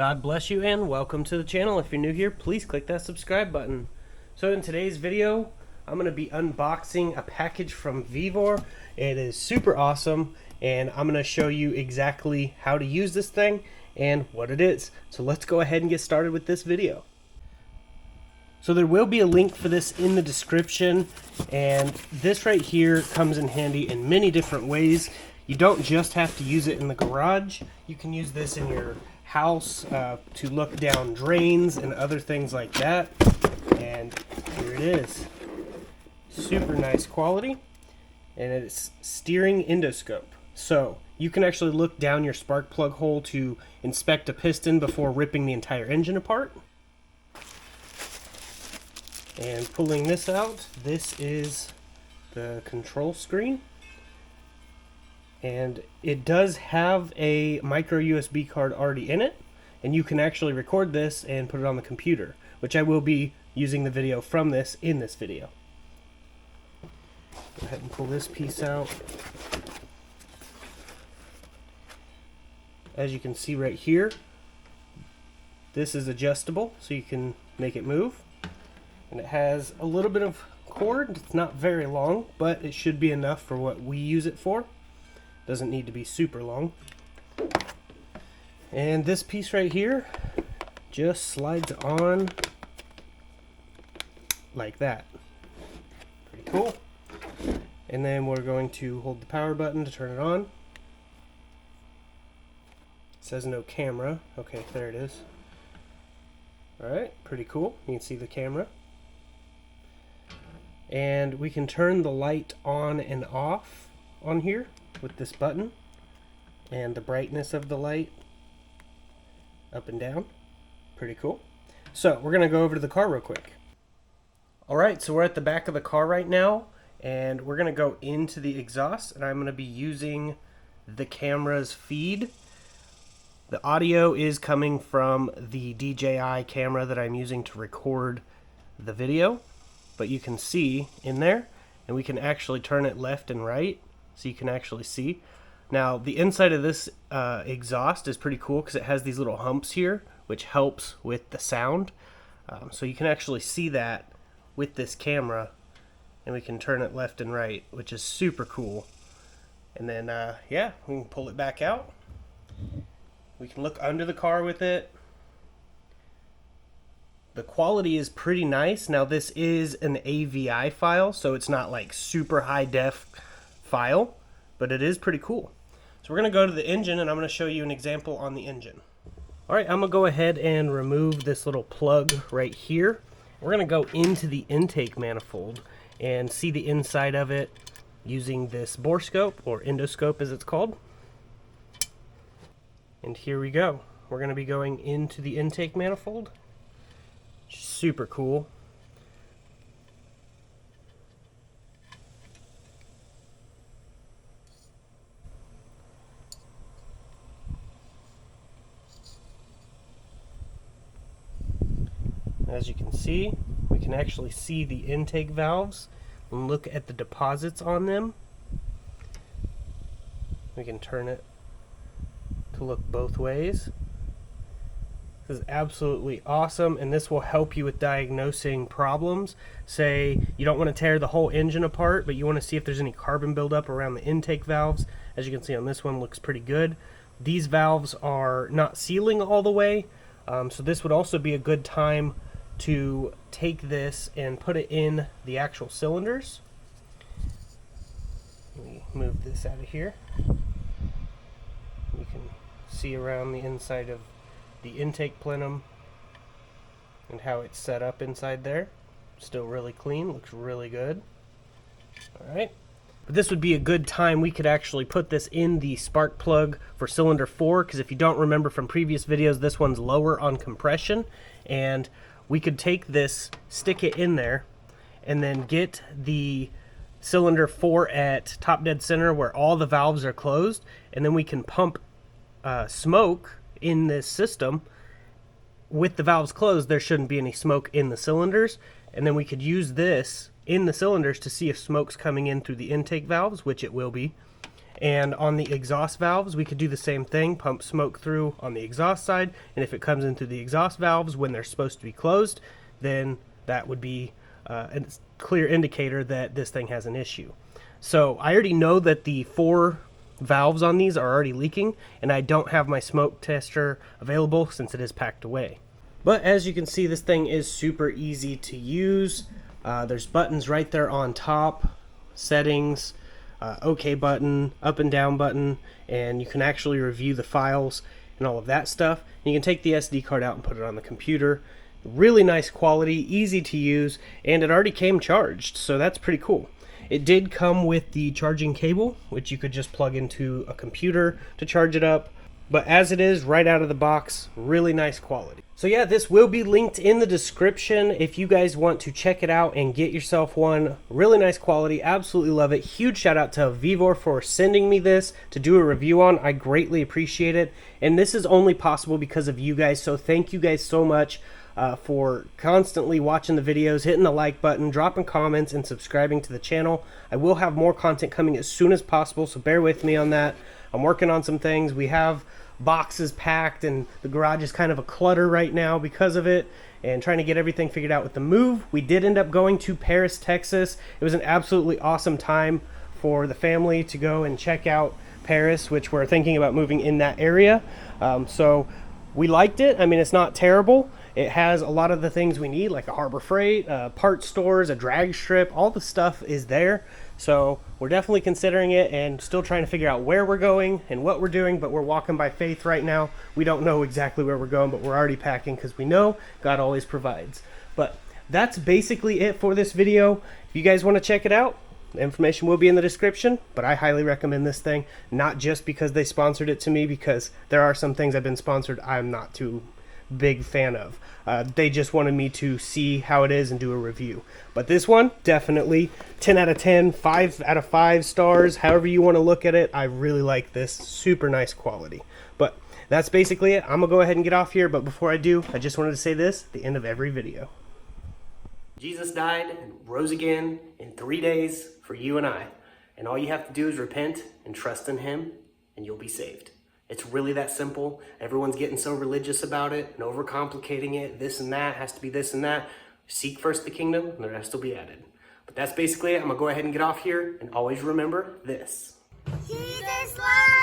God bless you and welcome to the channel. If you're new here, please click that subscribe button. So in today's video, I'm going to be unboxing a package from Vevor. It is super awesome and I'm going to show you exactly how to use this thing and what it is. So let's go ahead and get started with this video. So there will be a link for this in the description, and this right here comes in handy in many different ways. You don't just have to use it in the garage. You can use this in your house to look down drains and other things like that. And here it is. Super nice quality, and it's steering endoscope. So you can actually look down your spark plug hole to inspect a piston before ripping the entire engine apart. And pulling this out, this is the control screen. And it does have a micro USB card already in it. And you can actually record this and put it on the computer, which I will be using the video from this in this video. Go ahead and pull this piece out. As you can see right here, this is adjustable, so you can make it move. And it has a little bit of cord. It's not very long, but it should be enough for what we use it for. Doesn't need to be super long. And this piece right here just slides on like that. Pretty cool. And then we're going to hold the power button to turn it on. It says no camera. Okay, there it is. Alright, pretty cool. You can see the camera. And we can turn the light on and off on here with this button, and the brightness of the light up and down. Pretty cool. So we're gonna go over to the car real quick. Alright, so we're at the back of the car right now, and we're gonna go into the exhaust, and I'm gonna be using the camera's feed. The audio is coming from the DJI camera that I'm using to record the video. But you can see in there, and we can actually turn it left and right so you can actually see. Now the inside of this exhaust is pretty cool because it has these little humps here, which helps with the sound. So you can actually see that with this camera, and we can turn it left and right, which is super cool. And then yeah, we can pull it back out. We can look under the car with it. The quality is pretty nice. Now this is an AVI file, so it's not like super high def file, but it is pretty cool. So we're gonna go to the engine and I'm gonna show you an example on the engine. All right, I'm gonna go ahead and remove this little plug right here. We're gonna go into the intake manifold and see the inside of it using this Borescope, or endoscope as it's called. And here we go. We're gonna be going into the intake manifold. Super cool. As you can see, we can actually see the intake valves and look at the deposits on them. We can turn it to look both ways. This is absolutely awesome, and this will help you with diagnosing problems. Say you don't want to tear the whole engine apart, but you want to see if there's any carbon buildup around the intake valves. As you can see on this one, looks pretty good. These valves are not sealing all the way, so this would also be a good time to take this and put it in the actual cylinders. Let me move this out of here. You can see around the inside of the intake plenum and how it's set up inside there. Still really clean, looks really good. Alright, but this would be a good time. We could actually put this in the spark plug for cylinder 4, because if you don't remember from previous videos, this one's lower on compression, and we could take this, stick it in there, and then get the cylinder 4 at top dead center where all the valves are closed, and then we can pump smoke in this system. With the valves closed, there shouldn't be any smoke in the cylinders, and then we could use this in the cylinders to see if smoke's coming in through the intake valves, which it will be, And on the exhaust valves, we could do the same thing, pump smoke through on the exhaust side, and if it comes into the exhaust valves when they're supposed to be closed, then that would be a clear indicator that this thing has an issue. So I already know that the 4 valves on these are already leaking, and I don't have my smoke tester available since it is packed away. But as you can see, this thing is super easy to use. There's buttons right there on top, settings, OK button, up and down button, and you can actually review the files and all of that stuff. You can take the SD card out and put it on the computer. Really nice quality, easy to use, and it already came charged, so that's pretty cool. It did come with the charging cable, which you could just plug into a computer to charge it up. But as it is, right out of the box, really nice quality. So yeah, this will be linked in the description if you guys want to check it out and get yourself one. Really nice quality, absolutely love it. Huge shout out to Vevor for sending me this to do a review on. I greatly appreciate it. And this is only possible because of you guys, so thank you guys so much for constantly watching the videos, hitting the like button, dropping comments, and subscribing to the channel. I will have more content coming as soon as possible, so bear with me on that. I'm working on some things. We have boxes packed and the garage is kind of a clutter right now because of it, and trying to get everything figured out with the move. We did end up going to Paris, Texas. It was an absolutely awesome time for the family to go and check out Paris, which we're thinking about moving in that area. So we liked it. I mean, it's not terrible. It has a lot of the things we need, like a Harbor Freight, part stores, a drag strip. All the stuff is there. So we're definitely considering it and still trying to figure out where we're going and what we're doing, but we're walking by faith right now. We don't know exactly where we're going, but we're already packing because we know God always provides. But that's basically it for this video. If you guys want to check it out, the information will be in the description, but I highly recommend this thing, not just because they sponsored it to me, because there are some things I've been sponsored I'm not too big fan of. They just wanted me to see how it is and do a review. But this one, definitely 10 out of 10, 5 out of 5 stars, however you want to look at it. I really like this. Super nice quality. But that's basically it. I'm going to go ahead and get off here, but before I do, I just wanted to say this at the end of every video. Jesus died and rose again in 3 days for you and I. And all you have to do is repent and trust in Him, and you'll be saved. It's really that simple. Everyone's getting so religious about it and overcomplicating it. This and that has to be this and that. Seek first the kingdom, and the rest will be added. But that's basically it. I'm going to go ahead and get off here, and always remember this. Jesus loves